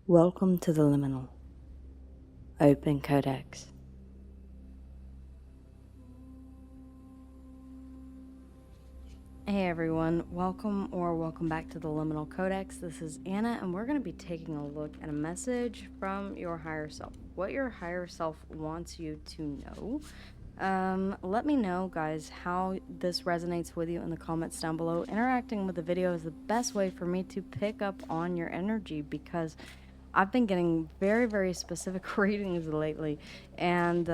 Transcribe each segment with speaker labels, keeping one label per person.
Speaker 1: Welcome to the Liminal Open Codex. Hey everyone, welcome back to the Liminal Codex. This is Anna, and we're going to be taking a look at a message from your higher self. What your higher self wants you to know. Let me know, guys, how this resonates with you in the comments down below. Interacting with the video is the best way for me to pick up on your energy, because I've been getting very, very specific readings lately. And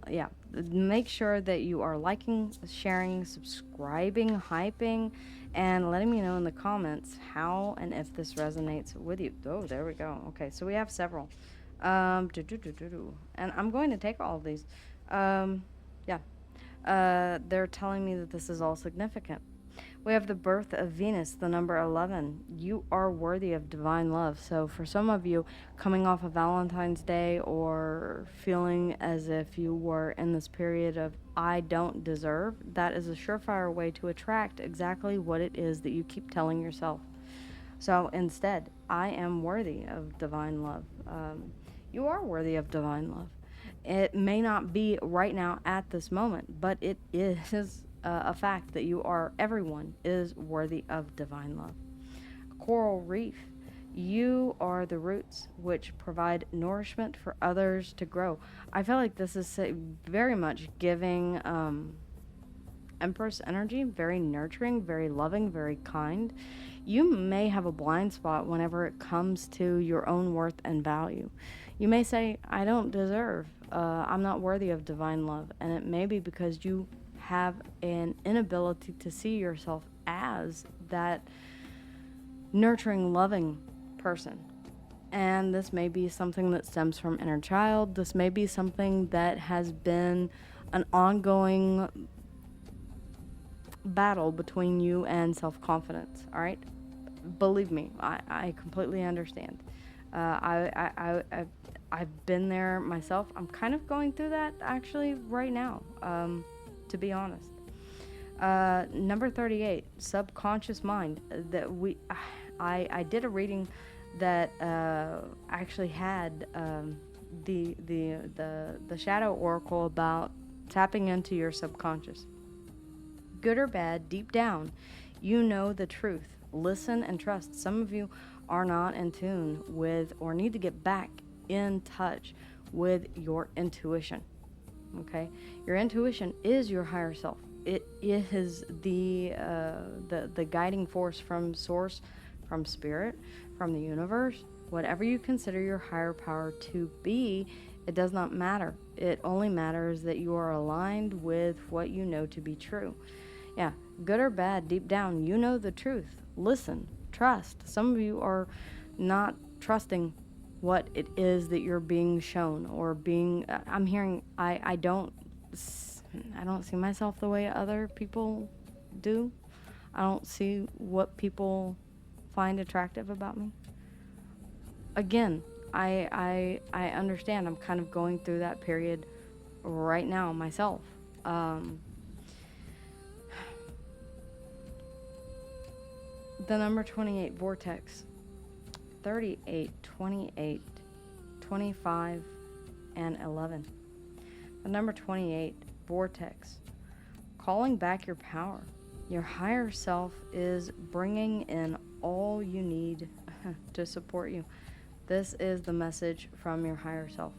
Speaker 1: yeah, make sure that you are liking, sharing, subscribing, hyping, and letting me know in the comments how and if this resonates with you. Oh, there we go. Okay, so we have several. And I'm going to take all of these. Yeah. They're telling me that this is all significant. We have the birth of Venus, the number 11. You are worthy of divine love. So for some of you, coming off of Valentine's Day or feeling as if you were in this period of I don't deserve, that is a surefire way to attract exactly what it is that you keep telling yourself. So instead, I am worthy of divine love. You are worthy of divine love. It may not be right now at this moment, but it is a fact that everyone is worthy of divine love. Coral reef. You are the roots which provide nourishment for others to grow. I feel like this is very much giving Empress energy, very nurturing, very loving, very kind. You may have a blind spot whenever it comes to your own worth and value. You may say, I don't deserve, I'm not worthy of divine love. And it may be because you have an inability to see yourself as that nurturing, loving person. And this may be something that stems from inner child. This may be something that has been an ongoing battle between you and self-confidence. All right, believe me, I completely understand. I've been there myself. I'm kind of going through that actually right now, to be honest. Number 38, subconscious mind. I did a reading that actually had the shadow oracle about tapping into your subconscious. Good or bad, deep down, you know the truth. Listen and trust. Some of you are not in tune with, or need to get back in touch with, your intuition. Okay, your intuition is your higher self. It is the guiding force from source, from spirit, from the universe. Whatever you consider your higher power to be, it does not matter. It only matters that you are aligned with what you know to be true. Yeah, good or bad, deep down, you know the truth. Listen, trust. Some of you are not trusting what it is that you're being shown or being. I'm hearing. I don't see myself the way other people do. I don't see what people find attractive about me. Again, I understand. I'm kind of going through that period right now myself. The number 28, vortex. 38, 28, 25, and 11. The number 28, vortex. Calling back your power. Your higher self is bringing in all you need to support you. This is the message from your higher self.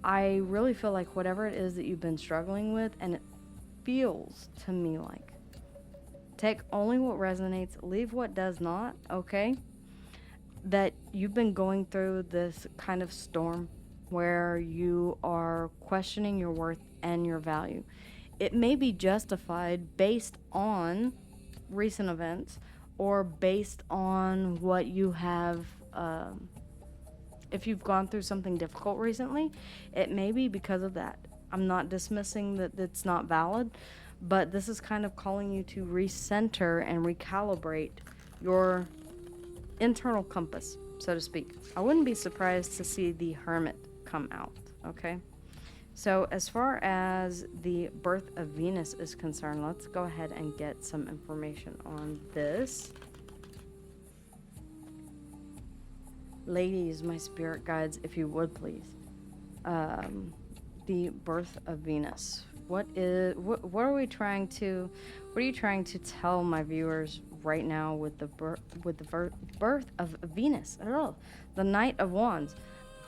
Speaker 1: I really feel like whatever it is that you've been struggling with, and it feels to me like, take only what resonates, leave what does not, okay? That you've been going through this kind of storm where you are questioning your worth and your value. It may be justified based on recent events or based on what you have. If you've gone through something difficult recently, it may be because of that. I'm not dismissing that it's not valid, but this is kind of calling you to recenter and recalibrate your internal compass, so to speak. I wouldn't be surprised to see the Hermit come out, okay? So as far as the birth of Venus is concerned, let's go ahead and get some information on this. Ladies, my spirit guides, if you would please. The birth of Venus. What are we trying to what are you trying to tell my viewers right now with birth of Venus? Oh, the Knight of Wands.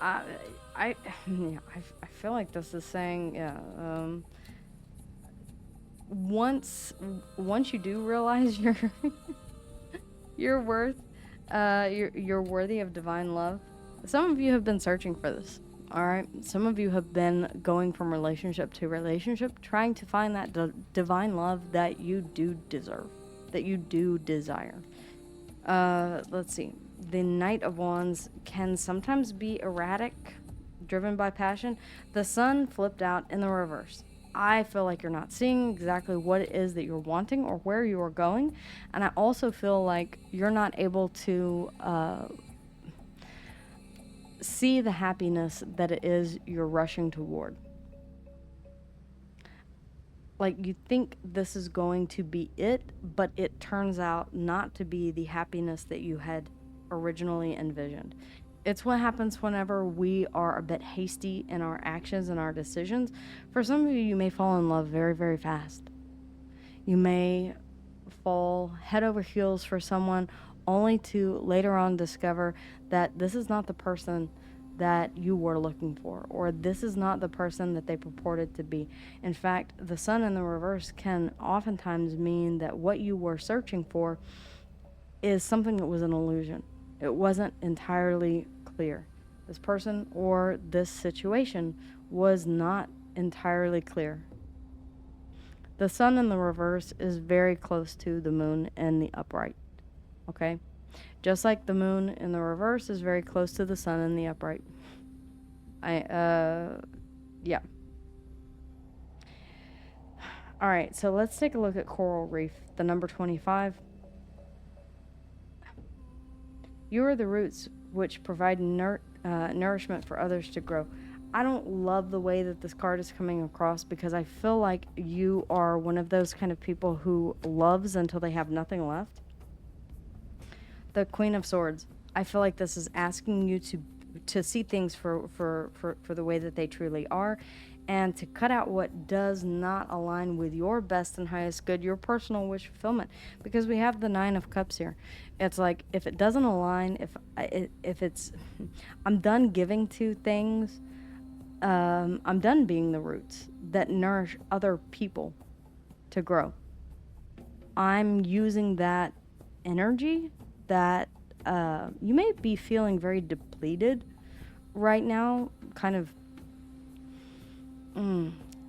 Speaker 1: I yeah, I feel like this is saying, yeah, once once you do realize your worth, you're worthy of divine love. Some of you have been searching for this. All right. Some of you have been going from relationship to relationship, trying to find that divine love that you do deserve, that you do desire. Let's see. The Knight of Wands can sometimes be erratic, driven by passion. The Sun flipped out in the reverse. I feel like you're not seeing exactly what it is that you're wanting or where you are going. And I also feel like you're not able to see the happiness that it is you're rushing toward. Like, you think this is going to be it, but it turns out not to be the happiness that you had originally envisioned. It's what happens whenever we are a bit hasty in our actions and our decisions. For some of you, you may fall in love very, very fast. You may fall head over heels for someone only to later on discover that this is not the person that you were looking for, or this is not the person that they purported to be. In fact, the Sun in the reverse can oftentimes mean that what you were searching for is something that was an illusion. It wasn't entirely clear. This person or this situation was not entirely clear. The Sun in the reverse is very close to the Moon in the upright. Okay? Just like the Moon in the reverse is very close to the Sun in the upright. Yeah. Alright, so let's take a look at Coral Reef, the number 25. You are the roots which provide nourishment for others to grow. I don't love the way that this card is coming across, because I feel like you are one of those kind of people who loves until they have nothing left. The Queen of Swords. I feel like this is asking you to see things for the way that they truly are, and to cut out what does not align with your best and highest good, your personal wish fulfillment. Because we have the Nine of Cups here. It's like, if it doesn't align, if it's, I'm done giving to things. I'm done being the roots that nourish other people to grow. I'm using that energy that you may be feeling very depleted right now, kind of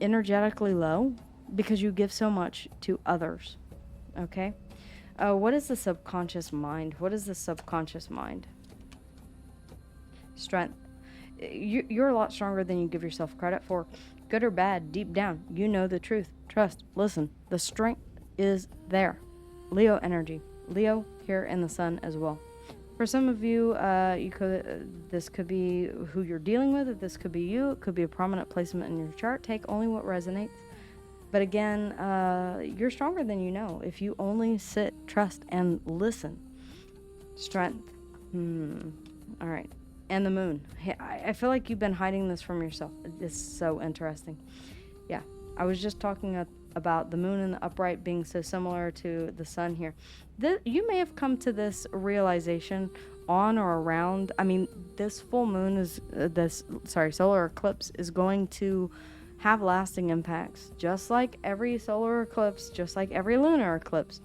Speaker 1: energetically low, because you give so much to others. Okay? What is the subconscious mind? What is the subconscious mind? Strength. You're a lot stronger than you give yourself credit for. Good or bad, deep down, you know the truth. Trust. Listen. The strength is there. Leo energy. Leo here in the Sun as well. For some of you, this could be who you're dealing with. This could be you. It could be a prominent placement in your chart. Take only what resonates. But again, you're stronger than you know. If you only sit, trust, and listen. Strength. All right. And the Moon. I feel like you've been hiding this from yourself. It's so interesting. Yeah. I was just talking about the Moon in the upright being so similar to the Sun here. You may have come to this realization on or around, this full moon is, solar eclipse is going to have lasting impacts. Just like every solar eclipse, just like every lunar eclipse,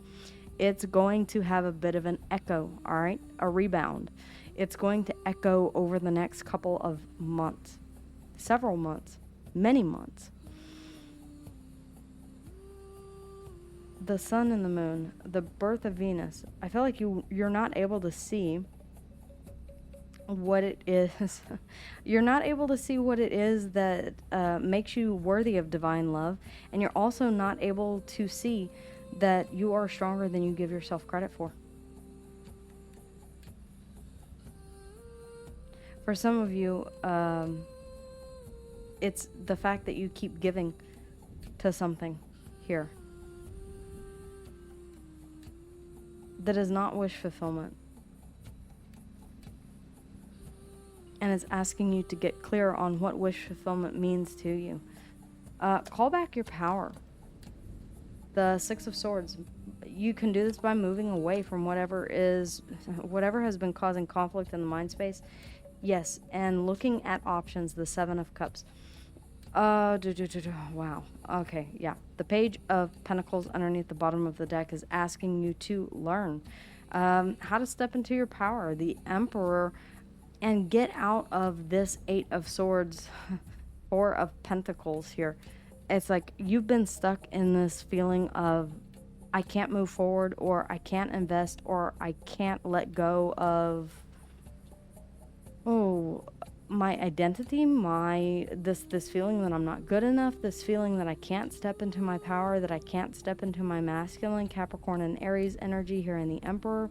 Speaker 1: it's going to have a bit of an echo, all right? A rebound. It's going to echo over the next couple of months, several months, many months. The Sun and the Moon, the birth of Venus. I feel like you're not able to see what it is. You're not able to see what it is that makes you worthy of divine love, and you're also not able to see that you are stronger than you give yourself credit for. For some of you, it's the fact that you keep giving to something here that is not wish fulfillment. and it's asking you to get clear on what wish fulfillment means to you. Call back your power. The Six of Swords. You can do this by moving away from whatever has been causing conflict in the mind space. Yes, and looking at options. The Seven of Cups. Wow. Okay, yeah. The Page of Pentacles underneath the bottom of the deck is asking you to learn how to step into your power. The Emperor, and get out of this Eight of Swords, Four of Pentacles here. It's like you've been stuck in this feeling of I can't move forward, or I can't invest, or I can't let go of oh, my identity, my this feeling that I'm not good enough, this feeling that I can't step into my power, that I can't step into my masculine Capricorn and Aries energy here in the Emperor.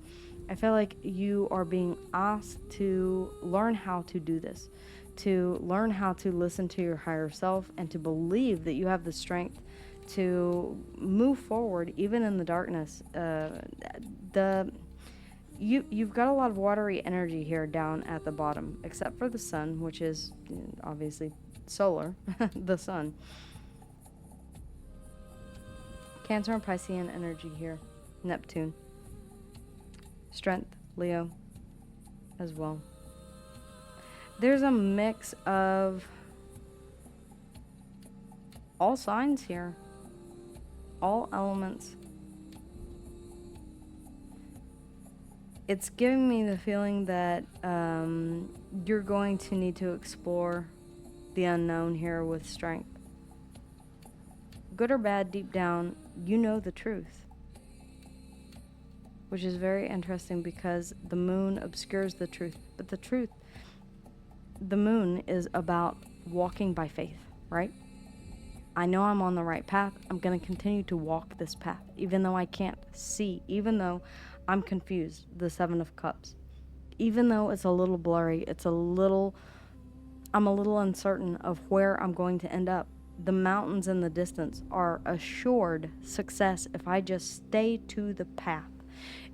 Speaker 1: I feel like you are being asked to learn how to do this, to learn how to listen to your higher self, and to believe that you have the strength to move forward even in the darkness. The you've got a lot of watery energy here down at the bottom, except for the sun, which is obviously solar, the sun. Cancer and Piscean energy here. Neptune. Strength, Leo, as well. There's a mix of all signs here, all elements. It's giving me the feeling that you're going to need to explore the unknown here with strength. Good or bad, deep down, you know the truth. Which is very interesting because the moon obscures the truth. But the truth, the moon is about walking by faith, right? I know I'm on the right path. I'm going to continue to walk this path, even though I can't see, even though I'm confused, the Seven of Cups. Even though it's a little blurry, I'm a little uncertain of where I'm going to end up. The mountains in the distance are assured success if I just stay to the path.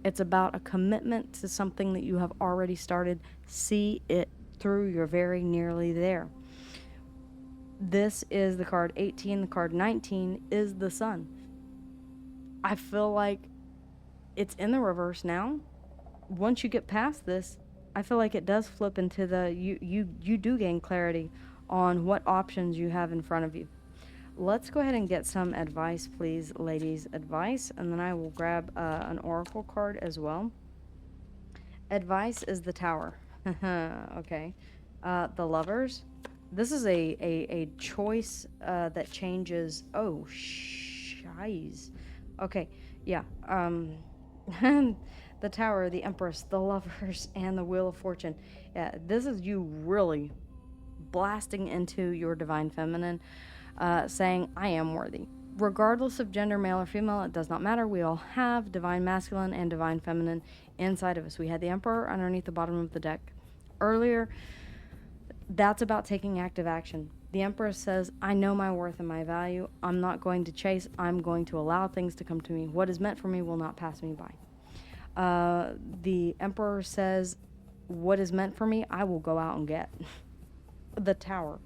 Speaker 1: It's about a commitment to something that you have already started. See it through. You're very nearly there. This is the card 18. The card 19 is the sun. I feel like it's in the reverse now. Once you get past this, I feel like it does flip into the you do gain clarity on what options you have in front of you. Let's go ahead and get some advice, please, ladies. Advice, and then I will grab an oracle card as well. Advice is the Tower. Okay. The Lovers. This is a choice that changes. Oh, shies. Okay, yeah. The Tower, the Empress, the Lovers, and the Wheel of Fortune. Yeah, this is you really blasting into your divine feminine, saying, I am worthy. Regardless of gender, male or female, it does not matter. We all have divine masculine and divine feminine inside of us. We had the Emperor underneath the bottom of the deck earlier. That's about taking active action. The Empress says, I know my worth and my value. I'm not going to chase. I'm going to allow things to come to me. What is meant for me will not pass me by. The Emperor says, what is meant for me, I will go out and get. The Tower.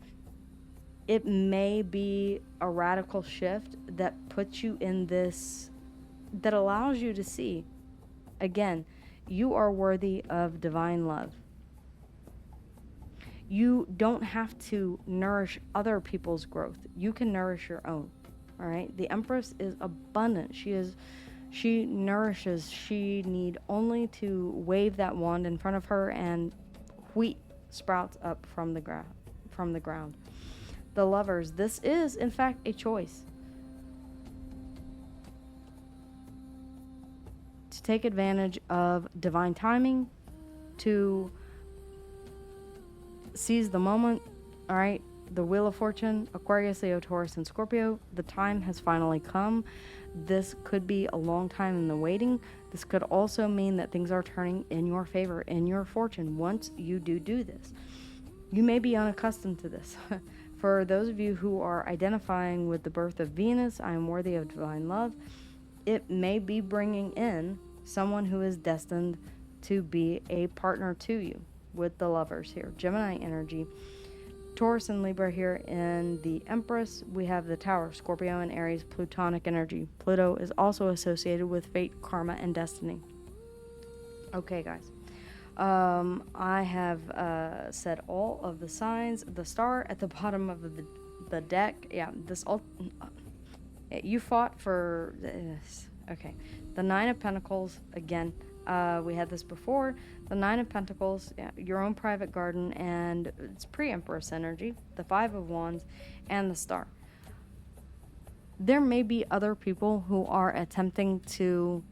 Speaker 1: It may be a radical shift that puts you in this, that allows you to see, again, you are worthy of divine love. You don't have to nourish other people's growth. You can nourish your own. All right? The Empress is abundant. She nourishes. She need only to wave that wand in front of her and wheat sprouts up from the ground. The Lovers. This is, in fact, a choice. To take advantage of divine timing, to seize the moment. All right, the Wheel of Fortune, Aquarius, Leo, Taurus, and Scorpio. The time has finally come. This could be a long time in the waiting. This could also mean that things are turning in your favor, in your fortune, once you do this. You may be unaccustomed to this. For those of you who are identifying with the birth of Venus, I am worthy of divine love. It may be bringing in someone who is destined to be a partner to you. with the lovers here. Gemini energy. Taurus and Libra here in the Empress. We have the Tower, Scorpio and Aries, Plutonic energy. Pluto is also associated with fate, karma, and destiny. Okay, guys. I have said all of the signs. The star at the bottom of the deck. Yeah, you fought for this. Okay. The Nine of Pentacles, again, we had this before. The Nine of Pentacles, yeah, your own private garden, and it's pre-Empress energy. The Five of Wands, and the Star. There may be other people who are attempting to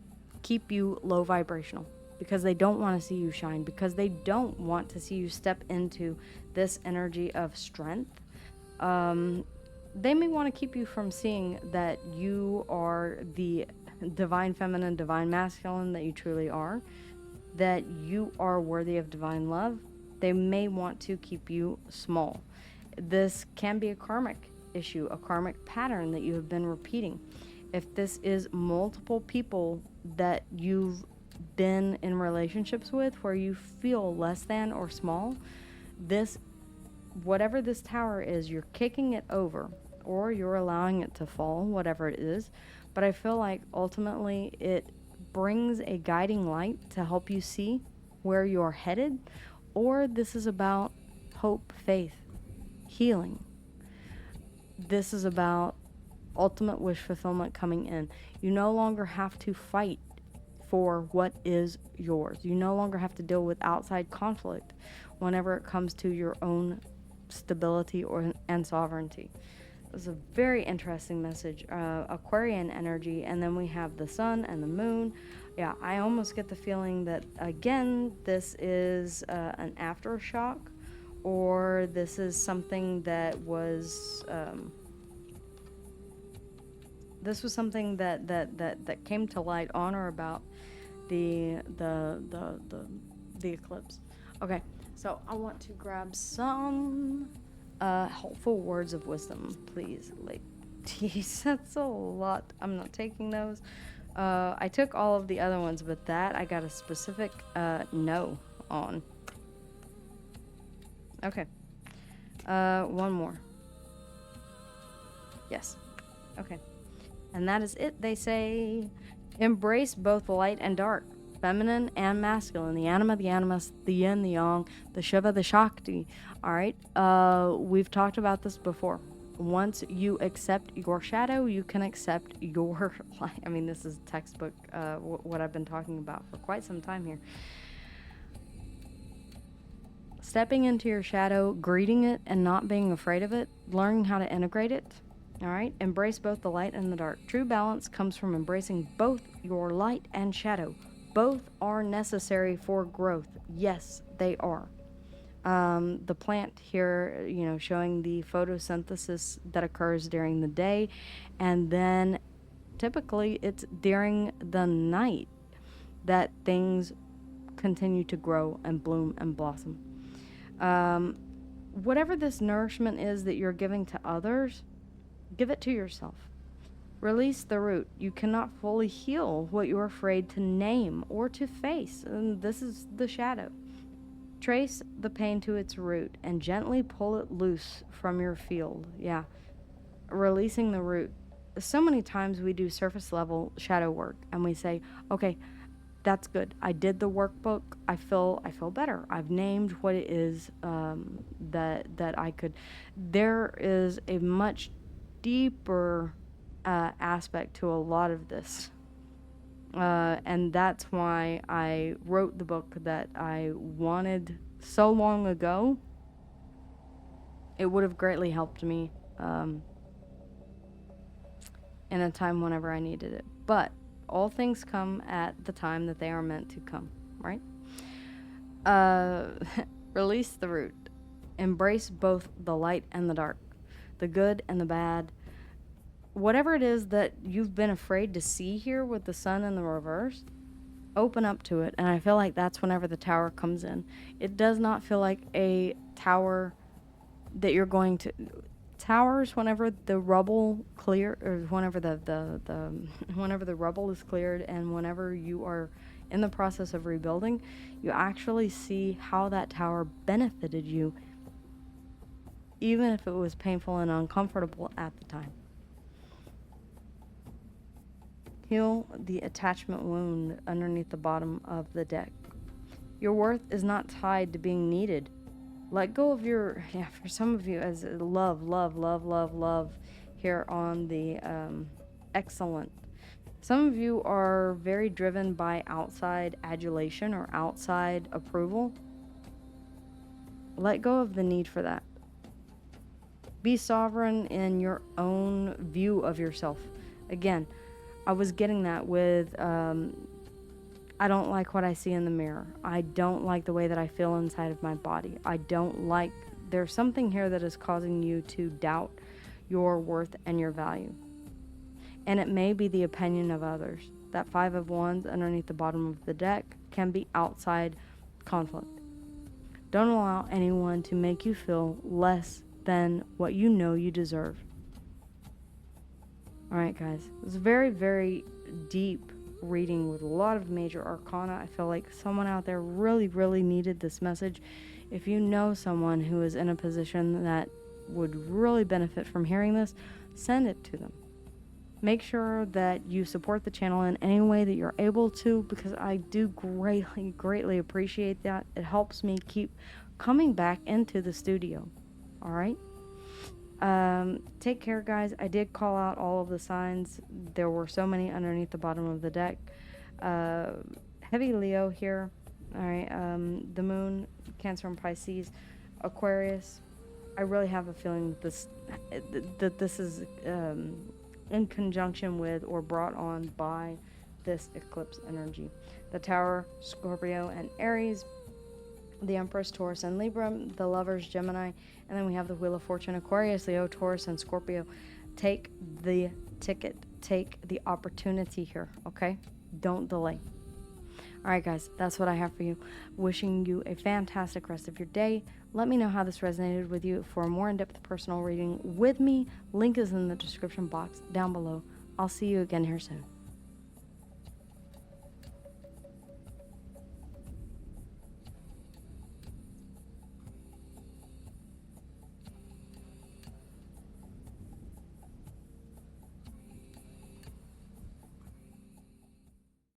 Speaker 1: keep you low vibrational because they don't want to see you shine, because they don't want to see you step into this energy of strength. They may want to keep you from seeing that you are the divine feminine, divine masculine that you truly are, that you are worthy of divine love. They may want to keep you small. This can be a karmic issue, a karmic pattern that you have been repeating. If this is multiple people that you've been in relationships with where you feel less than or small, this, whatever this tower is, you're kicking it over or you're allowing it to fall, whatever it is. But I feel like ultimately it brings a guiding light to help you see where you're headed, or this is about hope, faith, healing. This is about ultimate wish fulfillment coming in. You no longer have to fight for what is yours. You no longer have to deal with outside conflict whenever it comes to your own stability and sovereignty. It's a very interesting message. Aquarian energy, and then we have the sun and the moon. Yeah, I almost get the feeling that, again, this is an aftershock, or this is something that was this was something that came to light on or about the eclipse. Okay, so I want to grab some helpful words of wisdom, please. Like, geez, that's a lot. I'm not taking those. I took all of the other ones, but that I got a specific no on. Okay. One more. Yes. Okay. And that is it. They say, embrace both light and dark, feminine and masculine, the anima, the animus, the yin, the yang, the Shiva, the Shakti. All right. We've talked about this before. Once you accept your shadow, you can accept your light. I mean, this is textbook, what I've been talking about for quite some time here. Stepping into your shadow, greeting it, and not being afraid of it, learning how to integrate it. All right, embrace both the light and the dark. True balance comes from embracing both your light and shadow. Both are necessary for growth. Yes, they are. The plant here, you know, showing the photosynthesis that occurs during the day, and then typically it's during the night that things continue to grow and bloom and blossom. Whatever this nourishment is that you're giving to others, give it to yourself. Release the root. You cannot fully heal what you're afraid to name or to face. And this is the shadow. Trace the pain to its root and gently pull it loose from your field. Yeah. Releasing the root. So many times we do surface level shadow work and we say, okay, that's good. I did the workbook. I feel better. I've named what it is that I could. There is a much deeper aspect to a lot of this. And that's why I wrote the book that I wanted so long ago. It would have greatly helped me in a time whenever I needed it. But all things come at the time that they are meant to come, right? Release the root. Embrace both the light and the dark, the good and the bad. Whatever it is that you've been afraid to see here with the sun in the reverse, open up to it. And I feel like that's whenever the tower comes in. It does not feel like a tower that you're going to... Towers, whenever the rubble clear, or whenever the whenever the rubble is cleared, and whenever you are in the process of rebuilding, you actually see how that tower benefited you, even if it was painful and uncomfortable at the time. Heal the attachment wound underneath the bottom of the deck. Your worth is not tied to being needed. Let go of your, for some of you, as love here on the excellent. Some of you are very driven by outside adulation or outside approval. Let go of the need for that. Be sovereign in your own view of yourself. Again, I was getting that with, I don't like what I see in the mirror. I don't like the way that I feel inside of my body. I don't like, there's something here that is causing you to doubt your worth and your value. And it may be the opinion of others. That 5 of Wands underneath the bottom of the deck can be outside conflict. Don't allow anyone to make you feel less than what you know you deserve. Alright guys, it was a very, very deep reading with a lot of major arcana. I feel like someone out there really, really needed this message. If you know someone who is in a position that would really benefit from hearing this, send it to them. Make sure that you support the channel in any way that you're able to, because I do greatly, greatly appreciate that. It helps me keep coming back into the studio. Alright? Take care, guys. I did call out all of the signs. There were so many underneath the bottom of the deck. Heavy Leo here. Alright, the moon, Cancer and Pisces, Aquarius. I really have a feeling that this is in conjunction with or brought on by this eclipse energy. The Tower, Scorpio and Aries. The Empress, Taurus and Libra. The Lovers, Gemini. And then we have the Wheel of Fortune, Aquarius, Leo, Taurus and Scorpio. Take the ticket. Take the opportunity here, okay? Don't delay. Alright guys, that's what I have for you. Wishing you a fantastic rest of your day. Let me know how this resonated with you. For a more in-depth personal reading with me, link is in the description box down below. I'll see you again here soon.